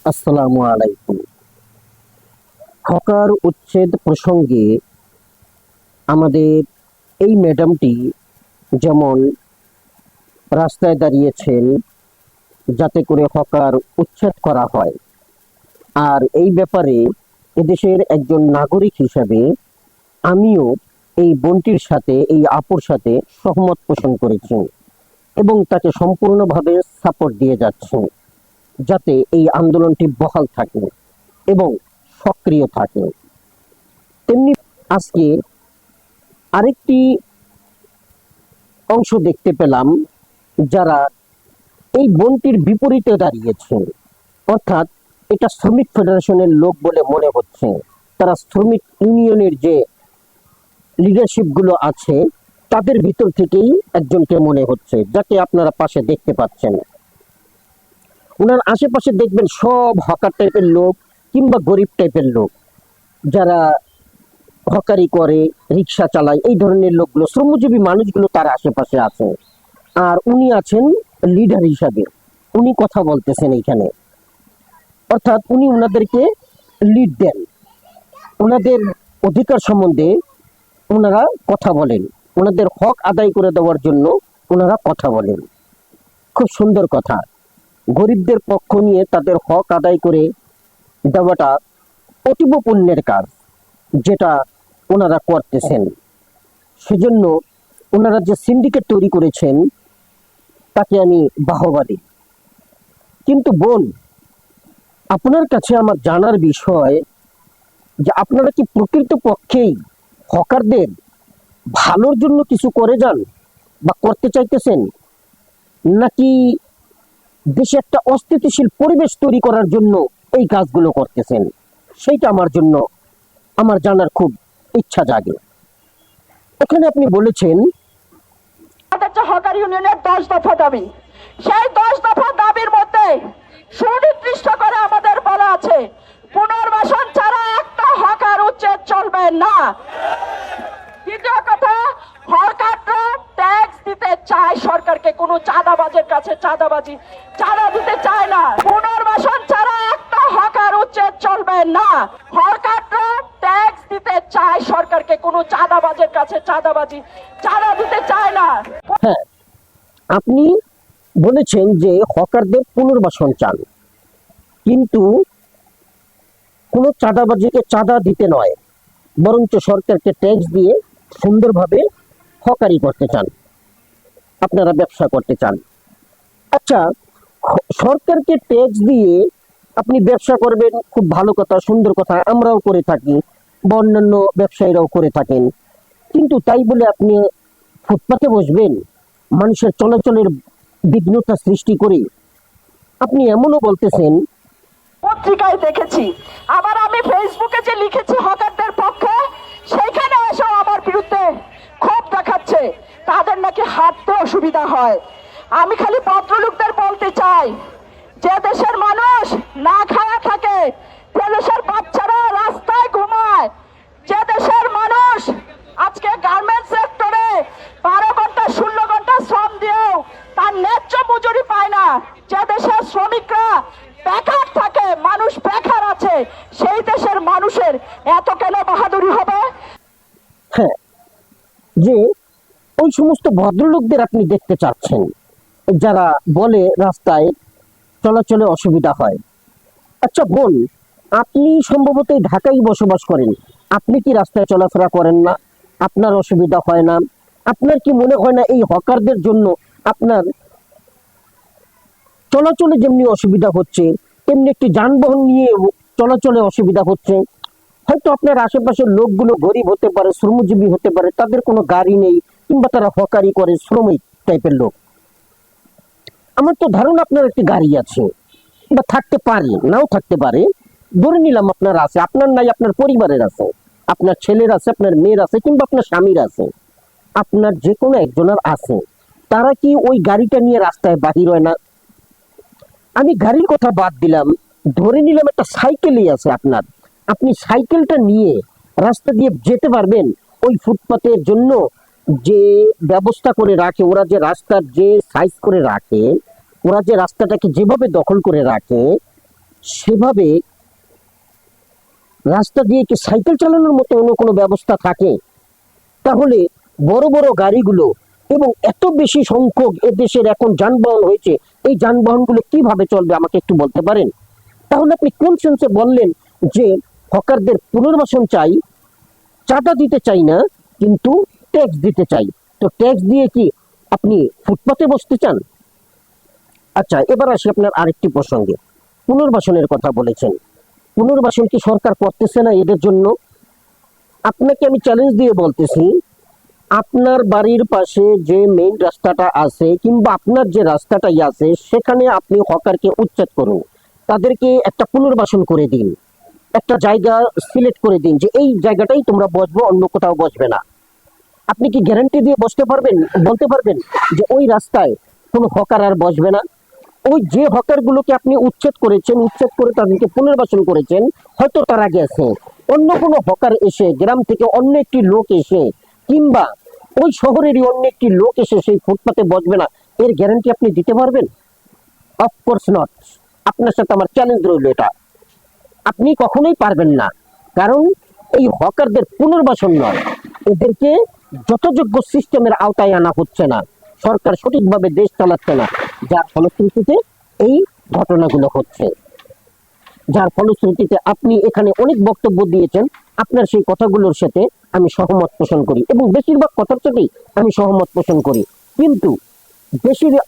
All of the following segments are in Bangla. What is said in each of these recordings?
আসসালামু আলাইকুম। হকার উচ্ছেদ প্রসঙ্গে আমাদের এই ম্যাডামটি যেমন রাস্তায় দাঁড়িয়েছেন যাতে করে হকার উচ্ছেদ করা হয়, আর এই ব্যাপারে এদেশের একজন নাগরিক হিসাবে আমিও এই বোনটির সাথে, এই আপুর সাথে সহমত পোষণ করেছি এবং তাকে সম্পূর্ণভাবে সাপোর্ট দিয়ে যাচ্ছি যাতে এই আন্দোলনটি বহাল থাকে এবং সক্রিয় থাকে। তেমনি আজকে আরেকটি অংশ দেখতে পেলাম যারা এই বোনটির বিপরীতে দাঁড়িয়েছে, অর্থাৎ এটা শ্রমিক ফেডারেশনের লোক বলে মনে হচ্ছে। তারা শ্রমিক ইউনিয়নের যে লিডারশিপ গুলো আছে তাদের ভিতর থেকেই একজনকে মনে হচ্ছে, যাকে আপনারা পাশে দেখতে পাচ্ছেন। ওনার আশেপাশে দেখবেন সব হকার টাইপের লোক কিংবা গরিব টাইপের লোক, যারা হকারি করে, রিক্সা চালায়, এই ধরনের লোকগুলো, শ্রমজীবী মানুষগুলো তার আশেপাশে আছে। আর উনি আছেন লিডার হিসাবে, উনি কথা বলতেছেন এইখানে, অর্থাৎ উনি ওনাদেরকে লিড দেন, ওনাদের অধিকার সম্বন্ধে ওনারা কথা বলেন, ওনাদের হক আদায় করে দেওয়ার জন্য ওনারা কথা বলেন। খুব সুন্দর কথা। গরিবদের পক্ষ নিয়ে তাদের হক আদায় করে দেওয়াটা অতীব পুণ্যের কাজ, যেটা ওনারা করতেছেন। সেজন্য ওনারা যে সিন্ডিকেট তৈরি করেছেন তাকে আমি বাহবা দিই। কিন্তু বোন, আপনার কাছে আমার জানার বিষয় যে আপনারা কি প্রকৃত পক্ষেই হকারদের ভালোর জন্য কিছু করে যান বা করতে চাইতেছেন, নাকি দেশে একটা অস্থিতিশীল পরিবেশ তৈরি করার জন্য এই কাজগুলো করতেছেন? সেইটা আমার জানার খুব ইচ্ছা জাগে। এখানে আপনি বলেছেন হকার ইউনিয়নের 10 দফা দাবি, সেই 10 দফা দাবির মধ্যে সুনির্দিষ্ট করে আমাদের বলা আছে পুনর্বাসন ছাড়া একটা হকার উচ্ছেদ চলবে না। দ্বিতীয় কথা, হকাররা ট্যাক্স দিতে চায় সরকারকে, কোনো চাঁদাবাজের কাছে চাঁদা দিতে চায় না। পুনর্বাসন ছাড়া একটা হকার উচ্ছেদ চলবে না। হকাররা ট্যাক্স দিতে চায় সরকারকে, কোনো চাঁদাবাজের কাছে চাঁদা দিতে চায় না। হ্যাঁ, আপনি বলেছেন যে হকারদের পুনর্বাসন চান, কিন্তু কোনো চাঁদাবাজিকে চাঁদা দিতে নয়, বরঞ্চ সরকারকে ট্যাক্স দিয়ে সুন্দরভাবে হকারি করতে চান, আপনারা ব্যবসা করতে চান। আচ্ছা, সরকারকে ট্যাক্স দিয়ে আপনি ব্যবসা করবেন, খুব ভালো কথা, সুন্দর কথা, আমরাও করে থাকি বা অন্যান্য ব্যবসায়ীরাও করে থাকেন। কিন্তু তাই বলে আপনি ফুটপাতে বসবেন, মানুষের চলাচলের বিঘ্নতা সৃষ্টি করে? আপনি এমনও বলতেছেন, পত্রিকায় দেখেছি, আবার আমি ফেসবুকে যে লিখেছি হকারদের পক্ষে, সেখানে এসেও আমার বিরুদ্ধে ক্ষোভ দেখাচ্ছে, তাদের নাকি হাঁটতে অসুবিধা হয়। আমি খালি ভদ্রলোকদের বলতে চাই, যে দেশের মানুষ না খাওয়া থাকে, যে দেশের বাচ্চারা রাস্তায় ঘুমায়, যে দেশের মানুষ আজকে গার্মেন্টস সেক্টরে 12 ঘন্টা 16 ঘন্টা শ্রম দিয়েও তার ন্যায্য মজুরি পায় না, যে দেশের শ্রমিকরা বেকার থাকে, মানুষ বেকার আছে, সেই দেশের মানুষের এত কেন বাহাদুরি হবে? হ্যাঁ, যে ওই সমস্ত ভদ্রলোকদের আপনি দেখতে চাচ্ছেন যারা বলে রাস্তায় চলাচলে অসুবিধা হয়। আচ্ছা বোন, আপনি সম্ভবত ঢাকায় বসবাস করেন, আপনি কি রাস্তায় চলাফেরা করেন না? আপনার অসুবিধা হয় না? আপনার কি মনে হয় না এই হকারদের জন্য আপনার চলাচলে যেমনি অসুবিধা হচ্ছে, তেমনি একটি যানবাহন নিয়ে চলাচলে অসুবিধা হচ্ছে? হয়তো আপনার আশেপাশের লোকগুলো গরিব হতে পারে, শ্রমজীবী হতে পারে, তাদের কোনো গাড়ি নেই, কিংবা তারা হকারি করে, শ্রমিক টাইপের লোক। আমার তো ধারণা আপনার একটি গাড়ি আছে, বা থাকতে পারে, নাও থাকতে পারে, ধরে নিলাম আপনার আছে, আপনার নাই, আপনার পরিবারের আছে, আপনার ছেলের আছে, আপনার মেয়ের আছে, কিংবা আপনার স্বামীর আছে, আপনার যে কোনো একজনের আছে। তারা কি ওই গাড়িটা নিয়ে রাস্তায় বাহির হয় না? আমি গাড়ির কথা বাদ দিলাম, ধরে নিলাম একটা সাইকেলই আছে আপনার, আপনি সাইকেলটা নিয়ে রাস্তা দিয়ে যেতে পারবেন? ওই ফুটপাতের জন্য যে ব্যবস্থা করে রাখে ওরা, যে রাস্তার যে সাইজ করে রাখে ওরা, যে রাস্তাটাকে যেভাবে দখল করে রাখে, সেভাবে রাস্তা দিয়ে কি সাইকেল চালানোর মতো অন্য কোনো ব্যবস্থা থাকে, তাহলে বড় বড় গাড়িগুলো এবং এত বেশি সংখ্যক এদেশের এখন যানবাহন হয়েছে, এই যানবাহনগুলো কিভাবে চলবে আমাকে একটু বলতে পারেন? তাহলে আপনি কোন সেন্সে বললেন যে হকারদের পুনর্বাসন চাই, চাঁদা দিতে চাই না, কিন্তু ট্যাক্স দিতে চাই? তো ট্যাক্স দিয়ে কি আপনি ফুটপাতে বসতে চান? আচ্ছা, এবার আসি আপনার আরেকটি প্রসঙ্গে। পুনর্বাসনের কথা বলেছেন, পুনর্বাসন কি সরকার করতেছে না এদের জন্য? আপনাকে আমি চ্যালেঞ্জ দিয়ে বলতেছি, আপনার বাড়ির পাশে যে মেইন রাস্তাটা আছে কিংবা আপনার যে রাস্তাটাই আছে সেখানে আপনি হকারকে উচ্ছেদ করুন, তাদেরকে একটা পুনর্বাসন করে দিন, একটা জায়গা সিলেক্ট করে দিন যে এই জায়গাটাই তোমরা বসবো, অন্য কোথাও বসবে না। আপনি কি গ্যারান্টি দিয়ে বসতে পারবেন, বলতে পারবেন যে ওই রাস্তায় কোনো হকার আর বসবে না? ওই যে হকার গুলোকে আপনি উচ্ছেদ করেছেন, উচ্ছেদ করে তাদেরকে পুনর্বাসন করেছেন, হয়তো তারা গেছে, অন্য কোনো হকার এসে, গ্রাম থেকে অন্য একটি লোক এসে কিংবা ওই শহরেরই অন্য একটি লোক এসে সেই ফুটপাতে বসবে না, এর গ্যারান্টি আপনি দিতে পারবেন? Of course not. আপনার সাথে আমার চ্যালেঞ্জ রইল, এটা আপনি কখনোই পারবেন না। কারণ এই হকারদের পুনর্বাসন নয়, এদেরকে যথাযোগ্য সিস্টেমের আওতায় আনা হচ্ছে না, সরকার সঠিকভাবে দেশ চালাচ্ছে না, যার ফলশ্রুতিতে এই ঘটনাগুলো হচ্ছে। যার ফলশ্রুতিতে আপনি এখানে অনেক বক্তব্য দিয়েছেন, আপনার সেই কথাগুলোর সাথে আমি সহমত পোষণ করি এবং বেশিরভাগ কথার সাথেই আমি সহমত পোষণ করি, কিন্তু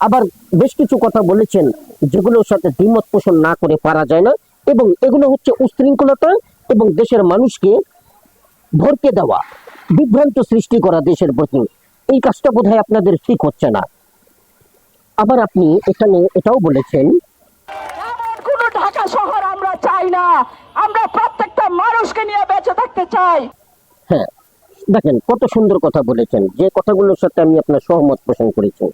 আবার বেশ কিছু কথা বলেছেন যেগুলোর সাথে দ্বিমত পোষণ না করে পারা যায় না, এবং এগুলো হচ্ছে উশৃঙ্খলতা এবং দেশের মানুষকে ভরকে দেওয়া, বিভ্রান্ত সৃষ্টি করা দেশের প্রতি। এই কাজটা বোধহয় আপনাদের ঠিক হচ্ছে না। আবার আপনি এখানে এটাও বলেছেন, এমন কোনো ঢাকা শহর আমরা চাই না, আমরা প্রত্যেকটা মানুষকে নিয়ে বেঁচে থাকতে চাই। হ্যাঁ, দেখেন কত সুন্দর কথা বলেছেন, যে কথাগুলোর সাথে আমি আপনার সহমত পোষণ করেছি।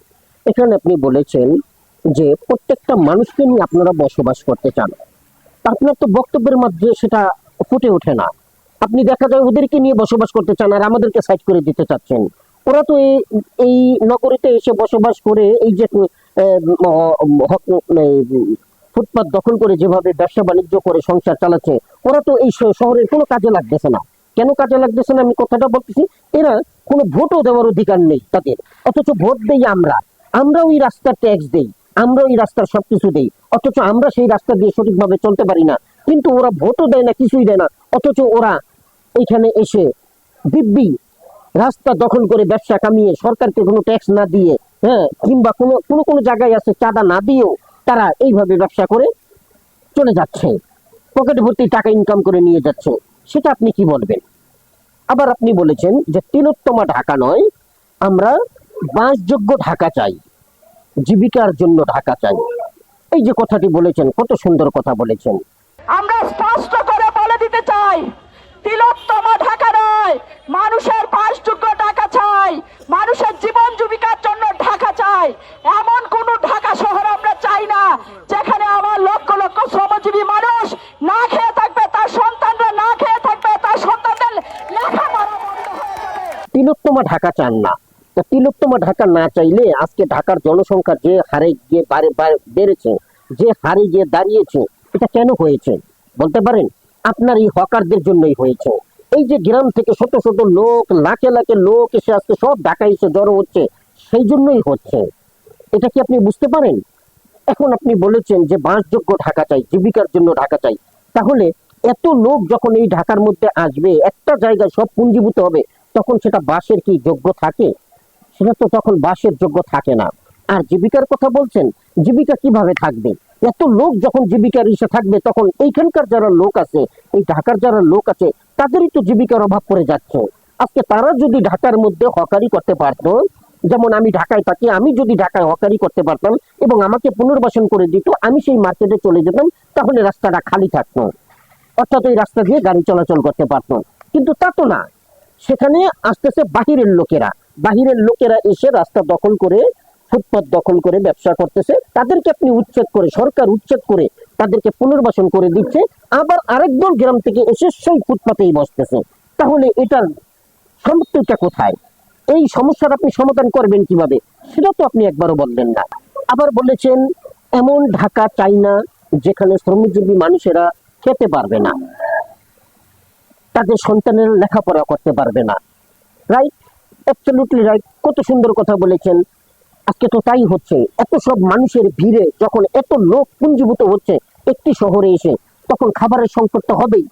এখানে আপনি বলেছেন যে প্রত্যেকটা মানুষকে নিয়ে আপনারা বসবাস করতে চান, আপনার তো বক্তব্যের মধ্যে সেটা ফুটে ওঠে না। আপনি দেখা যায় ওদেরকে নিয়ে বসবাস করতে চান আর আমাদেরকে সাইড করে দিতে চাচ্ছেন। ওরা তো এই নগরীতে এসে বসবাস করে এই যে ফুটপাত দখল করে যেভাবে ব্যবসা বাণিজ্য করে সংসার চালাচ্ছে, ওরা তো এই শহরের কোনো কাজে লাগতেছে না। কেন কাজে লাগতেছে না আমি কথাটা বলতেছি, এরা কোনো ভোটও দেওয়ার অধিকার নেই তাদের, অথচ ভোট দেই আমরা, আমরা ওই রাস্তার ট্যাক্স দেই, আমরা ওই রাস্তার সবকিছু দেই, অথচ আমরা সেই রাস্তা দিয়ে সঠিকভাবে চলতে পারি না। কিন্তু ওরা ভোটও দেয় না, কিছুই দেয় না, অথচ ওরা এইখানে এসে দিব্যি রাস্তা দখল করে ব্যবসা কামিয়ে সরকারকে কোনো ট্যাক্স না দিয়ে, হ্যাঁ, কিংবা কোনো কোনো কোনো জায়গায় আছে চাঁদা না দিয়েও তারা এইভাবে ব্যবসা করে চলে যাচ্ছে, পকেটে ভর্তি টাকা ইনকাম করে নিয়ে যাচ্ছে। সেটা আপনি কি বলবেন? আবার আপনি বলেছেন যে তিলোত্তমা ঢাকা নয়, আমরা বাসযোগ্য ঢাকা চাই, জীবিকার জন্য ঢাকা চাই। এই যে কথাটি বলেছেন, কত সুন্দর কথা বলেছেন। আমরা স্পষ্ট করে বলে দিতে চাই, তিলোত্তমা ঢাকা নয়, মানুষের বাসযোগ্য ঢাকা চাই, মানুষের জীবন জীবিকার জন্য ঢাকা চাই। এমন কোন ঢাকা শহর আমরা চাই না যেখানে আমার লক্ষ লক্ষ শ্রমজীবী মানুষ না খেয়ে থাকবে, তার সন্তানরা না খেয়ে থাকবে, তার সন্তানদের লেখাপড়া বন্ধ হয়ে যাবে। তিলোত্তমা ঢাকা চান না, তা তিলোত্তমা ঢাকা না চাইলে আজকে ঢাকার জনসংখ্যা যে হারে গিয়ে বেড়েছে, যে হারে গিয়ে দাঁড়িয়েছে, এটা কেন হয়েছে বলতে পারেন? আপনার এই হকারদের জন্যই হয়েছে। এই যে গ্রাম থেকে শত শত লোক, লাখে লাখে লোক এসে আজকে সব ঢাকায় এসে জড়ো হচ্ছে, সেই জন্যই হচ্ছে। এটা কি আপনি বুঝতে পারেন? এখন আপনি বলেছেন যে বাসযোগ্য ঢাকা চাই, জীবিকার জন্য ঢাকা চাই, তাহলে এত লোক যখন এই ঢাকার মধ্যে আসবে, একটা জায়গায় সব পুঞ্জীভূত হবে, তখন সেটা বাসের কি যোগ্য থাকে? সেটা তো তখন বাসের যোগ্য থাকে না। আর জীবিকার কথা বলছেন, জীবিকা কিভাবে থাকবে? এত লোক যখন জীবিকার ইসে থাকবে, তখন এইখানকার যারা লোক আছে, এই ঢাকার যারা লোক আছে, তাদেরই তো জীবিকার অভাব পড়ে যাচ্ছে। আজকে তারা যদি ঢাকার মধ্যে হকারি করতে পারতো, যেমন আমি ঢাকায় থাকি, আমি যদি ঢাকায় হকারি করতে পারতাম এবং আমাকে পুনর্বাসন করে দিত, আমি সেই মার্কেটে চলে যেতাম, তাহলে রাস্তাটা খালি থাকতো, অর্থাৎ এই রাস্তা দিয়ে গাড়ি চলাচল করতে পারতো। কিন্তু তা তো না, সেখানে আসতেছে বাহিরের লোকেরা এসে রাস্তা দখল করে, ফুটপাত দখল করে ব্যবসা করতেছে, তাদেরকে আপনি উচ্ছেদ করে, সরকার উচ্ছেদ করে তাদেরকে পুনর্বাসন করে দিচ্ছে, আবার আরেকদল গ্রাম থেকে এসে সেই ফুটপাতেই বসতেছে। তাহলে এটার সমস্যাটা কোথায়? এই সমস্যার আপনি সমাধান করবেন কিভাবে, সেটা তো আপনি একবারও বললেন না। আবার বলেছেন এমন ঢাকা চাই না যেখানে শ্রমজীবী মানুষেরা খেতে পারবে না, তাদের সন্তানের লেখাপড়া করতে পারবে না। রাইট, অ্যাবসলিউটলি রাইট, কত সুন্দর কথা বলেছেন। আজকে তো তাই হচ্ছে। এত সব মানুষের ভিড়ে যখন এত লোক পুঞ্জীভূত হচ্ছে একটি শহরে এসে, তখন খাবারের সংকট তো হবেই,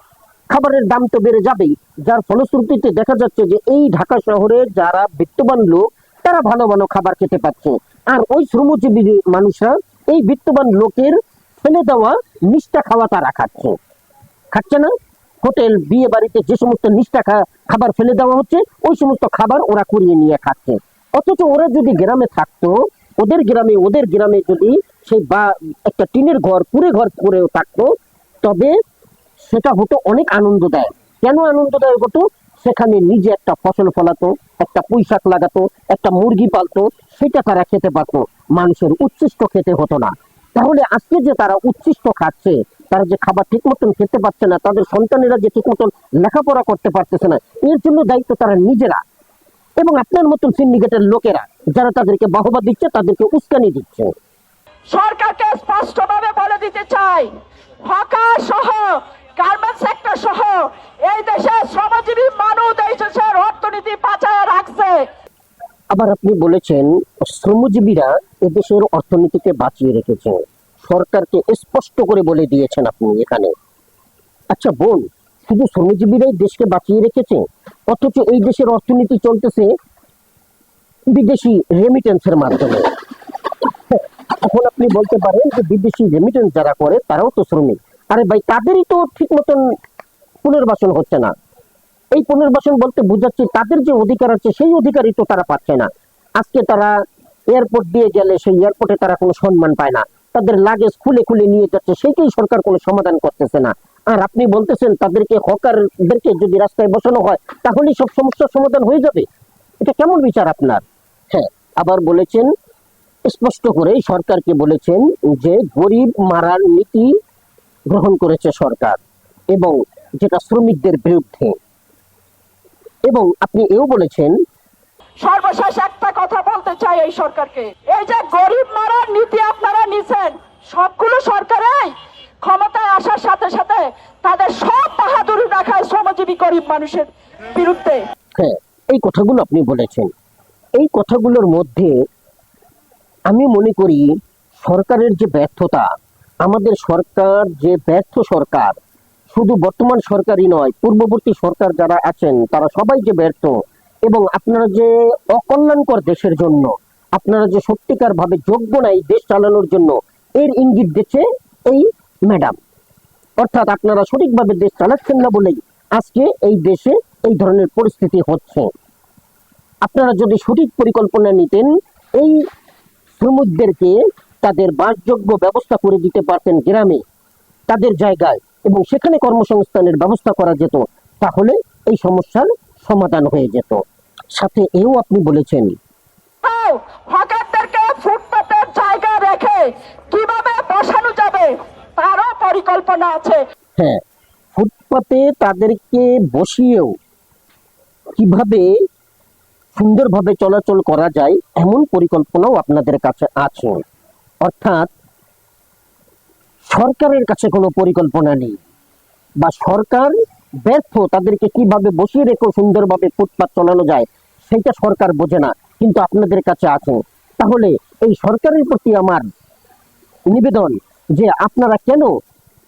খাবারের দাম তো বেড়ে যাবেই। যার ফলশ্রুতিতে দেখা যাচ্ছে যে এই ঢাকা শহরে যারা বিত্তবান লোক তারা ভালো ভালো খাবার খেতে পাচ্ছে, আর ওই শ্রমজীবী মানুষরা এই বিত্তবান লোকের ফেলে দেওয়া নিষ্ঠা খাওয়া তারা খাচ্ছে। খাচ্ছে না? হোটেল বিয়ে বাড়িতে যে সমস্ত নিষ্ঠা খাবার ফেলে দেওয়া হচ্ছে, ওই সমস্ত খাবার ওরা কুড়িয়ে নিয়ে খাচ্ছে। অথচ ওরা যদি গ্রামে থাকতো, ওদের গ্রামে যদি সেই বা একটা টিনের ঘর কুড়ে ঘর করেও থাকতো, তবে সেটা হতো অনেক আনন্দদায়ক। কেন আনন্দদায়ক হতো? সেখানে নিজে একটা ফসল ফলাতো, একটা পুঁই শাক লাগাতো, একটা মুরগি পালতো, সেটা তারা খেতে পারতো, মানুষের উচ্ছিষ্ট খেতে হতো না। তাহলে আজকে যে তারা উচ্ছিষ্ট খাচ্ছে, তারা যে খাবার ঠিক মতন খেতে পারছে না, তাদের সন্তানেরা যে ঠিক মতন লেখাপড়া করতে পারতেছে না, এর জন্য দায়িত্ব তারা নিজেরা এবং আপনার মতন সিন্ডিকেটের লোকেরা যারা তাদেরকে বাহবা দিচ্ছে, তাদেরকে উস্কানি দিচ্ছে। সরকারকে স্পষ্টভাবে বলে দিতে চাই, হকার সহ গার্মেন্টস সেক্টর সহ এই দেশের শ্রমজীবী মানুষ এই দেশের অর্থনীতি বাঁচায় রাখছে। আবার আপনি বলেছেন শ্রমজীবীরা এদেশের অর্থনীতিকে বাঁচিয়ে রেখেছে, সরকারকে স্পষ্ট করে বলে দিয়েছেন আপনি এখানে। আচ্ছা বোন, শুধু শ্রমজীবীরাই দেশকে বাঁচিয়ে রেখেছে, অথচ এই দেশের অর্থনীতি চলতেছে বিদেশি রেমিটেন্সের মাধ্যমে। এখন আপনি বলতে পারেন যে বিদেশি রেমিটেন্স যারা করে তারাও তো শ্রমিক। আরে ভাই, তাদেরই তো ঠিক মতন পুনর্বাসন হচ্ছে না। এই পুনর্বাসন বলতে বোঝাচ্ছে তাদের যে অধিকার আছে সেই অধিকারই তো তারা পাচ্ছে না। আজকে তারা এয়ারপোর্ট দিয়ে গেলে সেই এয়ারপোর্টে তারা কোনো সম্মান পায় না, তাদের লাগেজ খুলে খুলে নিয়ে যাচ্ছে, সেইটাই সরকার কোনো সমাধান করতেছে না। আর আপনি বলতেছেন তাদেরকে, হকারদেরকে যদি রাস্তায় বসানো হয় তাহলেই সব সমস্যার সমাধান হয়ে যাবে। এটা কেমন বিচার আপনার? হ্যাঁ, আবার বলেছেন স্পষ্ট করে, সরকারকে বলেছেন যে গরিব মারার নীতি গ্রহণ করেছে সরকার, এবং যেটা শ্রমিকদের বিরুদ্ধে। এবং আপনি এও বলেছেন, সর্বশেষ একটা কথা বলতে চাই এই সরকারকে, এই যে গরিব মারার নীতি আপনারা নিছেন, সবগুলো সরকারই ক্ষমতায় আসার সাথে সাথে তাদের সব বাহাদুরি দেখায় শ্রমজীবী গরিব মানুষের বিরুদ্ধে। হ্যাঁ, এই কথাগুলো আপনি বলেছেন। এই কথাগুলোর মধ্যে আমি মনে করি সরকারের যে ব্যর্থতা, আমাদের সরকার যে ব্যর্থ সরকার, শুধু বর্তমান সরকারই নয়, পূর্ববর্তী সরকার যারা আছেন তারা সবাই যে ব্যর্থ। এবং আপনারা যে অকল্যাণকর দেশের জন্য, আপনারা যে সত্যিকার ভাবে যোগ্য নাই দেশ চালানোর জন্য, এর ইঙ্গিত দিচ্ছে এই ম্যাডাম। অর্থাৎ আপনারা সঠিকভাবে দেশ চালাচ্ছেন না বলেই আজকে এই দেশে এই ধরনের পরিস্থিতি হচ্ছে। আপনারা যদি সঠিক পরিকল্পনা নিতেন, এই শ্রমিকদেরকে তাদের বাসযোগ্য ব্যবস্থা করে দিতে পারতেন গ্রামে তাদের জায়গায়, এবং সেখানে কর্মসংস্থানের ব্যবস্থা করা যেত, তাহলে এই সমস্যার সমাধান হয়ে যেত। সাথে এও আপনি বলেছেন হকারদেরকে ফুটপাতের জায়গা রেখে কিভাবে বসানো যাবে তারও পরিকল্পনা আছে। হ্যাঁ, ফুটপাতে তাদেরকে বসিয়েও কিভাবে সুন্দরভাবে চলাচল করা যায় এমন পরিকল্পনাও আপনাদের কাছে আছে। অর্থাৎ সরকারের কাছে কোনো পরিকল্পনা নেই, বা সরকার ব্যর্থ, তাদেরকে কিভাবে বসিয়ে রেখে সুন্দরভাবে ফুটপাত চালানো যায় সেটা সরকার বোঝে না, কিন্তু আপনাদের কাছে আছে। তাহলে এই সরকারের প্রতি আমার নিবেদন যে আপনারা কেন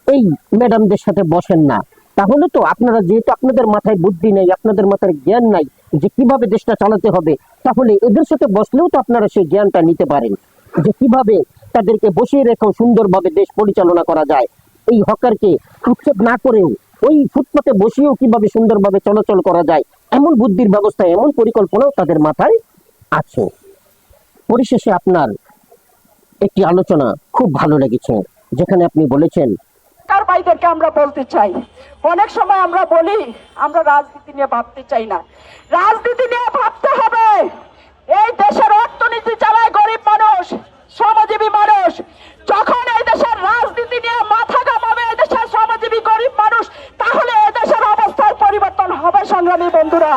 এই ম্যাডামদের সাথে বসেন না? তাহলে তো আপনারা, যেহেতু আপনাদের মাথায় বুদ্ধি নেই, আপনাদের মাথায় জ্ঞান নাই যে কিভাবে দেশটা চালাতে হবে, তাহলে এদের সাথে বসলেও তো আপনারা সেই জ্ঞানটা নিতে পারেন যে কিভাবে তাদেরকে বসিয়ে রেখেও সুন্দরভাবে দেশ পরিচালনা করা যায়। এই হকারকে উচ্ছেদ না করেও ওই ফুটপাতে বসিয়েও কিভাবে সুন্দরভাবে চলাচল করা যায়, এমন বুদ্ধির ব্যবস্থা, এমন পরিকল্পনাও তাদের মাথায় আছে। পরিশেষে আপনার একটি আলোচনা খুব ভালো লেগেছে, যেখানে আপনি বলেছেন, সরকার ভাইদেরকে আমরা বলতে চাই, অনেক সময় আমরা বলি আমরা রাজনীতি নিয়ে ভাবতে চাই না, রাজনীতি নিয়ে ভাবতে হবে। এই দেশের অর্থনীতি চালায় গরিব মানুষ, শ্রমজীবী মানুষ। যখন এই দেশের রাজনীতি নিয়ে মাথা ঘামাবে এই দেশের শ্রমজীবী গরিব মানুষ, তাহলে এই দেশের অবস্থার পরিবর্তন হবে সংগ্রামী বন্ধুরা।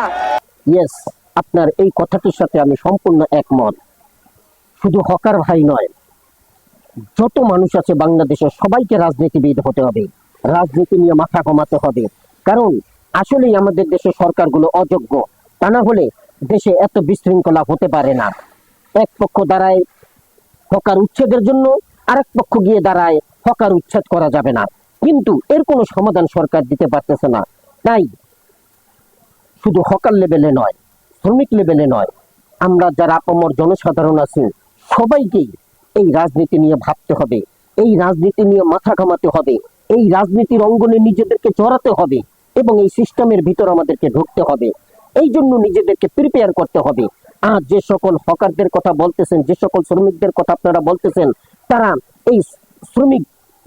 ইয়েস, আপনার এই কথাটির সাথে আমি সম্পূর্ণ একমত। শুধু হকার ভাই নয়, যত মানুষ আছে বাংলাদেশে সবাইকে রাজনীতিবিদ হতে হবে, রাজনীতি নিয়ে মাথা কমাতে হবে। কারণ আসলেই আমাদের দেশের সরকারগুলো অযোগ্য। তা না হলে দেশে এত বিশৃঙ্খলা হতে পারে না। এক পক্ষ দাঁড়ায় হকার উচ্ছেদের জন্য, আরেক পক্ষ গিয়ে দাঁড়ায় হকার উচ্ছেদ করা যাবে না, কিন্তু এর কোনো সমাধান সরকার দিতে পারতেছে না। তাই শুধু হকার লেভেলে নয়, শ্রমিক লেভেলে নয়, আমরা যারা আপামর জনসাধারণ আছি সবাইকেই এই রাজনীতি নিয়ে ভাবতে হবে, এই রাজনীতি নিয়ে মাথা ঘামাতে হবে, এই রাজনীতির অঙ্গনে নিজেদেরকে চড়াতে হবে এবং এই সিস্টেমের ভিতর আমাদেরকে ঢুকতে হবে। এই জন্য নিজেদেরকে প্রিপেয়ার করতে হবে। আর যে সকল হকারদের কথা বলতেছেন, যে সকল শ্রমিকদের কথা আপনারা বলতেছেন, তারা এই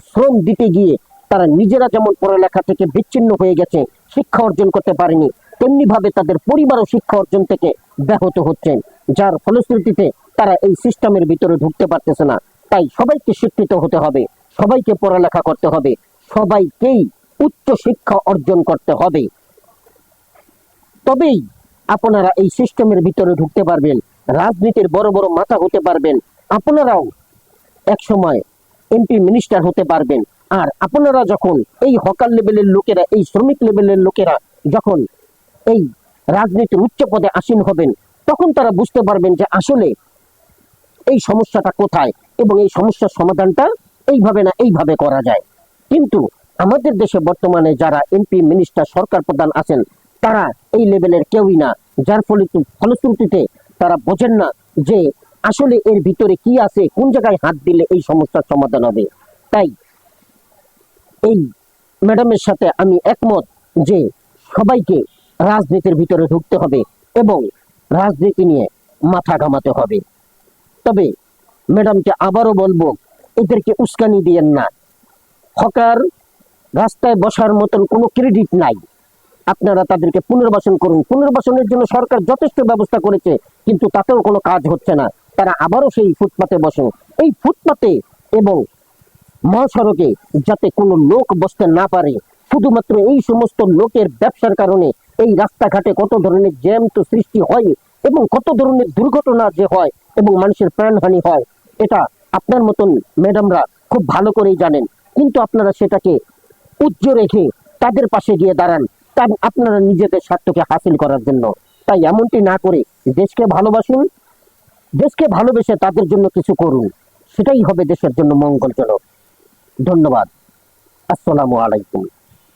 শ্রম দিতে গিয়ে তারা নিজেরা যেমন পড়ালেখা থেকে বিচ্ছিন্ন হয়ে গেছে, শিক্ষা অর্জন করতে পারেনি, তেমনি ভাবে তাদের পরিবারও শিক্ষা অর্জন থেকে ব্যাহত হচ্ছে, যার ফলশ্রুতিতে তারা এই সিস্টেমের ভিতরে ঢুকতে পারতেছে না। তাই সবাইকে শিক্ষিত হতে হবে, সবাইকে পড়ালেখা করতে হবে, সবাইকেই উচ্চ শিক্ষা অর্জন করতে হবে। তবেই আপনারা এই সিস্টেমের ভিতরে ঢুকতে পারবেন, রাজনীতির বড় বড় মাথা হতে পারবেন, আপনারাও এক সময় এমপি মিনিস্টার হতে পারবেন। আর আপনারা যখন এই হকার লেভেলের লোকেরা, এই শ্রমিক লেভেলের লোকেরা যখন এই রাজনীতির উচ্চ পদে আসীন হবেন, তখন তারা বুঝতে পারবেন যে আসলে এই সমস্যাটা কোথায় এবং এই সমস্যার সমাধানটা এইভাবে না এইভাবে করা যায়। কিন্তু আমাদের দেশে বর্তমানে যারা এমপি মিনিস্টার সরকার প্রধান আছেন তারা এই লেভেলের কেউই না, যার ফলশ্রুতিতে তারা বোঝেন না যে আসলে এর ভিতরে কি আছে, কোন জায়গায় হাত দিলে এই সমস্যার সমাধান হবে। তাই এই ম্যাডামের সাথে আমি একমত যে সবাইকে রাজনীতির ভিতরে ঢুকতে হবে এবং রাজনীতি নিয়ে মাথা ঘামাতে হবে। তবে ম্যাডামকে আবারও বলবো, এদেরকে উস্কানি দিয়েন না। হকার রাস্তায় বসার মতন কোনো ক্রেডিট নাই, আপনারা তাদেরকে পুনর্বাসন করুন। পুনর্বাসনের জন্য সরকার যথেষ্ট ব্যবস্থা করেছে, কিন্তু তাতেও কোনো কাজ হচ্ছে না। তারা আবারও সেই ফুটপাতে বসে। এই ফুটপাতে এবং মহাসড়কে যাতে কোনো লোক বসতে না পারে, শুধুমাত্র এই সমস্ত লোকের ব্যবসার কারণে এই রাস্তাঘাটে কত ধরনের জ্যাম তো সৃষ্টি হয় এবং কত ধরনের দুর্ঘটনা যে হয় এবং মানুষের প্রাণহানি হয়, এটা আপনার মতন ম্যাডামরা খুব ভালো করেই জানেন। কিন্তু আপনারা সেটাকে উজ্জ্ব রেখে তাদের পাশে গিয়ে দাঁড়ান, তার আপনারা নিজেদের স্বার্থকে হাসিল করার জন্য। তাই এমনটি না করে দেশকে ভালোবাসুন, দেশকে ভালোবেসে তাদের জন্য কিছু করুন, সেটাই হবে দেশের জন্য মঙ্গলজনক। ধন্যবাদ। আসসালামু আলাইকুম।